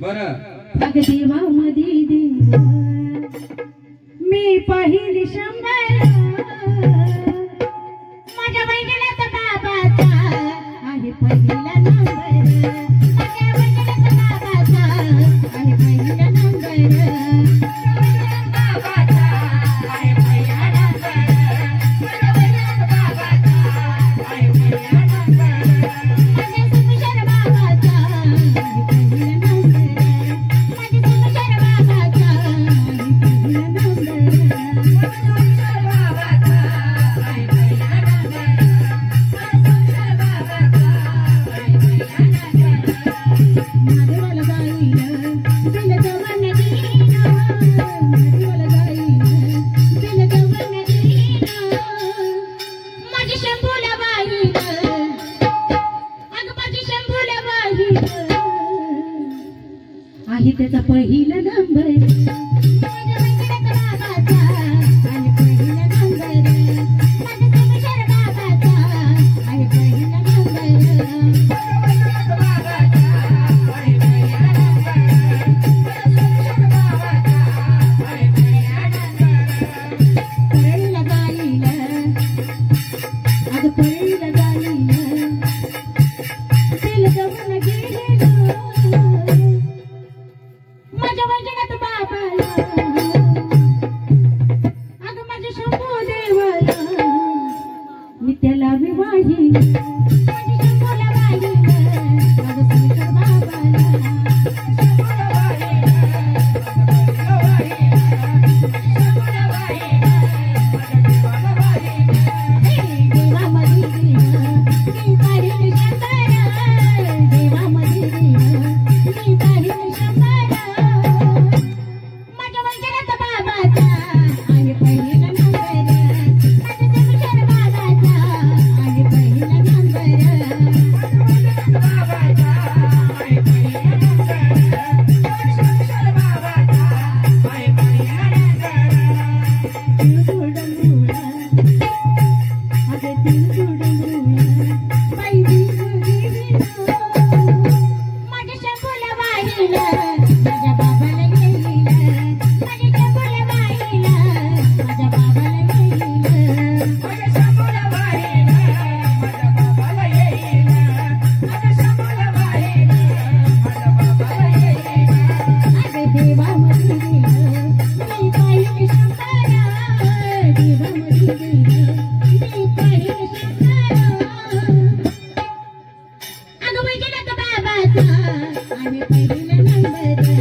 बरं अग देवा मधी देवा मी पहिली शंभर माझ्या वैगल्याचा बाबाचा आहे पहिला नंबर माझ्या वैगल्याचा बाबाचा आहे पहिला नंबर आहे त्याचा पहिला नंबर माझ्या वैगल्याचा बाबाचा आहे पहिला नंबर माझ्या सुमेश्वर बाबाचा आहे पहिला नंबर पळीला गाईला अगं पळीला गाईला तिला जमून गेलेलं माझ्या वैगल्यात बाबाला अगं माझ्या शंभू देवाला मी त्याला विवाहिला माझ्या शंभूला वाहिला अगं सुमेश्वर बाबाला देवा मधी देवा मी पाहिल शंभर देवा मधी देवा मी पाहिल शंभर माझ्या वैगल्याचा बाबाचा आहे पहिला नंबर माझ्या सुमेश्वर बाबाचा आहे पहिला नंबर माझ्या शंभूला वाहिला माझ्या बाबाला गेलीला माझ्या शंभूला वाहिला माझ्या बाबाला गेलीला माझ्या शंभूला वाहिला माझ्या बाबाला गेलीला माझ्या शंभूला वाहिला माझ्या बाबाला गेलीला अगं देवा मधी देवा मी पाहिल शंभर देवा मधी देवा मी पाहिल शंभर अगं वैगल्याचा बाबाचा आहे पहिला नंबर